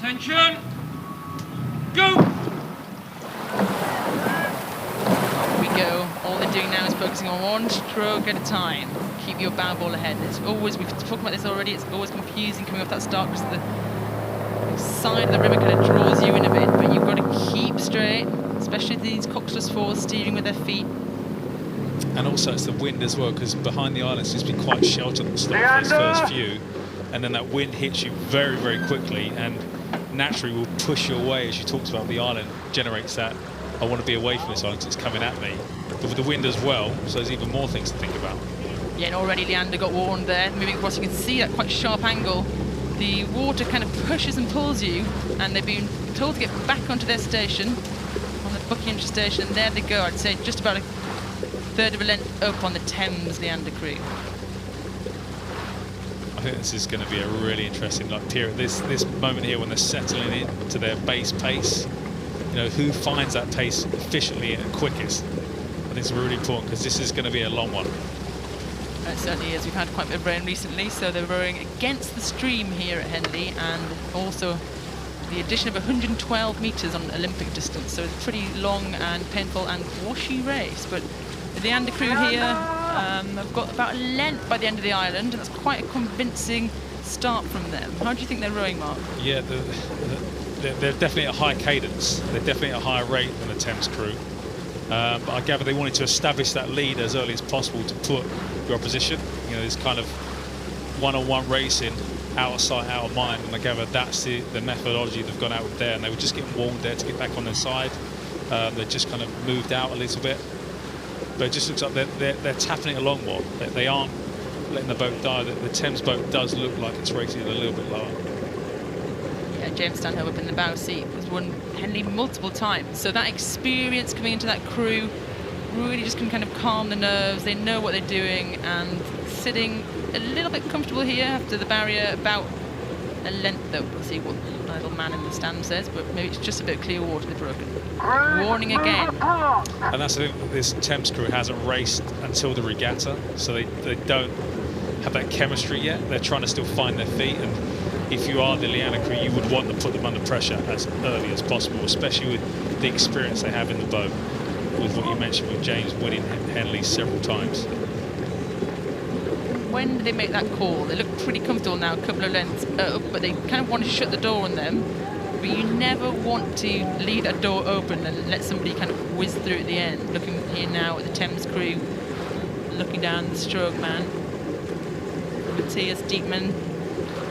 Attention! Go! Off we go. All they're doing now is focusing on one stroke at a time. Keep your bow ball ahead. It's always, we've talked about this already, it's always confusing coming off that start because the side of the river kind of draws you in a bit, but you've got to keep straight, especially these coxless fours steering with their feet. And also it's the wind as well, because behind the islands it's been quite sheltered at the start for this first few, and then that wind hits you very, very quickly and naturally will push you away. As you talked about, the island generates that, I want to be away from this island because it's coming at me. But with the wind as well, so there's even more things to think about. Yeah, and already Leander got warned there. Moving across, you can see that quite sharp angle. The water kind of pushes and pulls you, and they've been told to get back onto their station, on the Buckinghamshire station, and there they go. I'd say just about a third of a length up on the Thames Leander crew. I think this is going to be a really interesting period. This moment here when they're settling in to their base pace, you know, who finds that pace efficiently and quickest? I think it's really important because this is going to be a long one. It certainly is. We've had quite a bit of rain recently, so they're rowing against the stream here at Henley, and also the addition of 112 metres on Olympic distance, so it's a pretty long and painful and washy race. But the Leander crew here have got about a length by the end of the island, and that's quite a convincing start from them. How do you think they're rowing, Mark? Yeah, they're definitely at a high cadence. They're definitely at a higher rate than the Thames crew. But I gather they wanted to establish that lead as early as possible to put your opposition. You know, this kind of one-on-one racing, out of sight, out of mind. And I gather that's the methodology they've gone out with there. And they were just getting warned there to get back on their side. They just kind of moved out a little bit. But it just looks like they're tapping it along more. They aren't letting the boat die. The Thames boat does look like it's racing a little bit lower. James Stanhope up in the bow seat has won Henley multiple times, so that experience coming into that crew really just can kind of calm the nerves. They know what they're doing, and sitting a little bit comfortable here after the barrier, about a length though. We'll see what the little man in the stand says, but maybe it's just a bit of clear water they've broken. Warning again. And that's the thing, this Thames crew hasn't raced until the regatta, so they don't have that chemistry yet. They're trying to still find their feet, and if you are the Leander crew, you would want to put them under pressure as early as possible, especially with the experience they have in the boat, with what you mentioned with James winning Henley several times. When did they make that call? They look pretty comfortable now, a couple of lengths up, but they kind of want to shut the door on them. But you never want to leave that door open and let somebody kind of whiz through at the end. Looking here now at the Thames crew, looking down the stroke man, Matthias Diekman.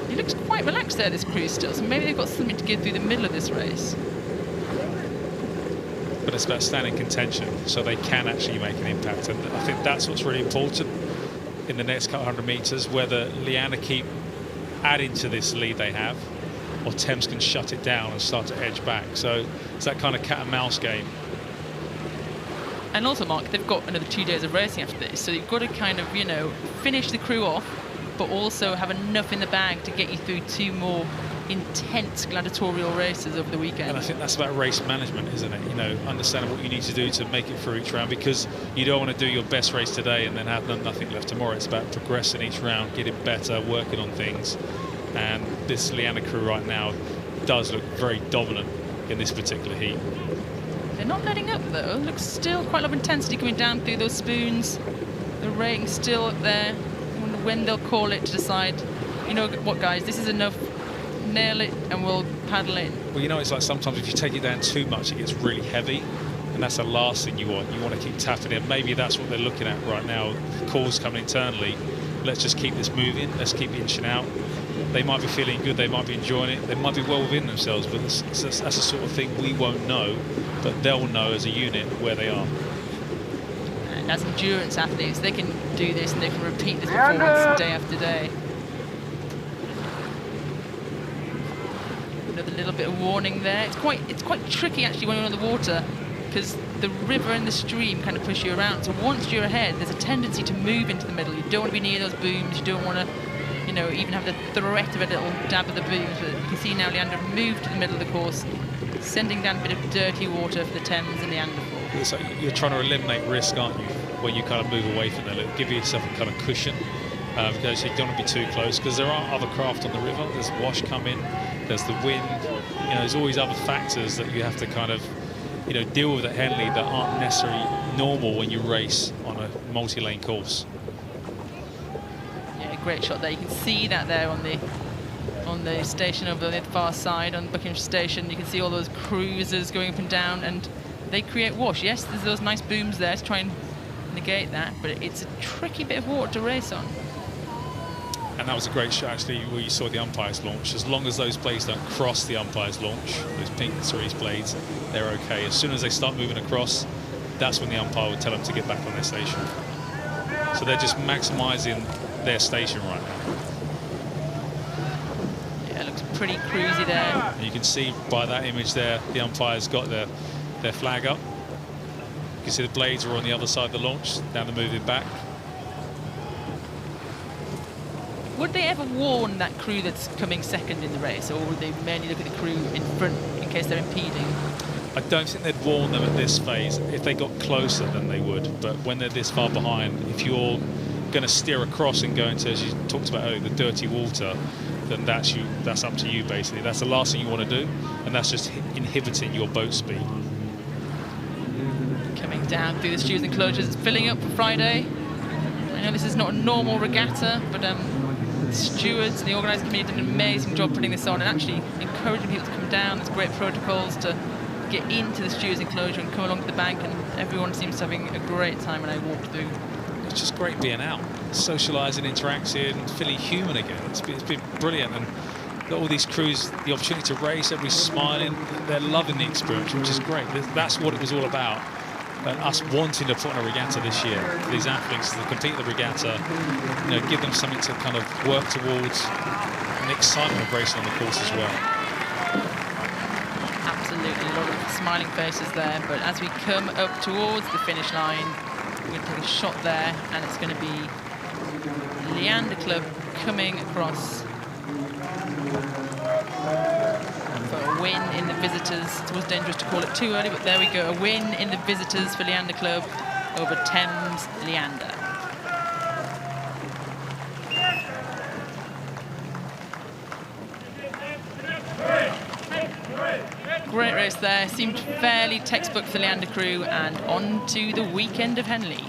He looks quite relaxed there, this crew still, so maybe they've got something to give through the middle of this race. But it's about standing contention, so they can actually make an impact, and I think that's what's really important in the next couple hundred metres, whether Leander keep adding to this lead they have, or Thames can shut it down and start to edge back. So it's that kind of cat and mouse game. And also, Mark, they've got another 2 days of racing after this, so you've got to kind of, you know, finish the crew off, but also have enough in the bag to get you through 2 more intense gladiatorial races over the weekend. And I think that's about race management, isn't it? You know, understanding what you need to do to make it through each round, because you don't want to do your best race today and then have nothing left tomorrow. It's about progressing each round, getting better, working on things. And this Leander crew right now does look very dominant in this particular heat. They're not letting up though. Looks still quite a lot of intensity coming down through those spoons. The rating's still up there. When they'll call it to decide, you know what, guys, this is enough, nail it and we'll paddle in. Well, you know, it's like sometimes if you take it down too much, it gets really heavy, and that's the last thing you want. You want to keep tapping it. Maybe that's what they're looking at right now. Calls coming internally. Let's just keep this moving. Let's keep inching out. They might be feeling good. They might be enjoying it. They might be well within themselves, but that's the sort of thing we won't know, but they'll know as a unit where they are. As endurance athletes, they can do this and they can repeat this performance day after day. Another little bit of warning there. It's quite tricky actually when you're on the water, because the river and the stream kind of push you around. So once you're ahead, there's a tendency to move into the middle. You don't want to be near those booms. You don't want to, you know, even have the threat of a little dab of the booms. But you can see now Leander moved to the middle of the course, sending down a bit of dirty water for the Thames and Leander fall. It's like you're trying to eliminate risk, aren't you? When you kind of move away from it, give yourself a kind of cushion. because you don't want to be too close, because there are other craft on the river. There's wash coming, there's the wind. There's always other factors that you have to kind of, deal with at Henley that aren't necessarily normal when you race on a multi-lane course. Yeah, great shot there. You can see that there on the station over the far side on Buckingham Station. You can see all those cruisers going up and down, and they create wash. Yes, there's those nice booms there to try and negate that, but it's a tricky bit of water to race on. And that was a great shot, actually, where you saw the umpire's launch. As long as those blades don't cross the umpire's launch, those pink cerise blades, they're okay. As soon as they start moving across, that's when the umpire would tell them to get back on their station. So they're just maximising their station right now. Yeah, it looks pretty cruisy there. And you can see by that image there, the umpire's got their flag up. You can see the blades are on the other side of the launch, now they're moving back. Would they ever warn that crew that's coming second in the race, or would they mainly look at the crew in front in case they're impeding? I don't think they'd warn them at this phase. If they got closer, then they would. But when they're this far behind, if you're going to steer across and go into, as you talked about earlier, the dirty water, then that's up to you, basically. That's the last thing you want to do, and that's just inhibiting your boat speed. Coming down through the stewards enclosures, it's filling up for Friday. I know this is not a normal regatta, but the stewards and the organising committee did an amazing job putting this on and actually encouraging people to come down. There's great protocols to get into the stewards enclosure and come along to the bank, and everyone seems to be having a great time when I walked through. It's just great being out, socialising, interacting, feeling human again. It's been brilliant, and got all these crews the opportunity to race. Everybody's smiling, they're loving the experience, which is great. That's what it was all about. And us wanting to put on a regatta this year, for these athletes to complete the regatta, give them something to kind of work towards, and the excitement of racing on the course as well. Absolutely, a lot of smiling faces there, but as we come up towards the finish line, we're going to take a shot there, and it's going to be Leander Club coming across for a win in the visitors. It was dangerous to call it too early, but there we go. A win in the visitors for Leander Club over Thames Leander. Great race there. Seemed fairly textbook for the Leander crew, and on to the weekend of Henley.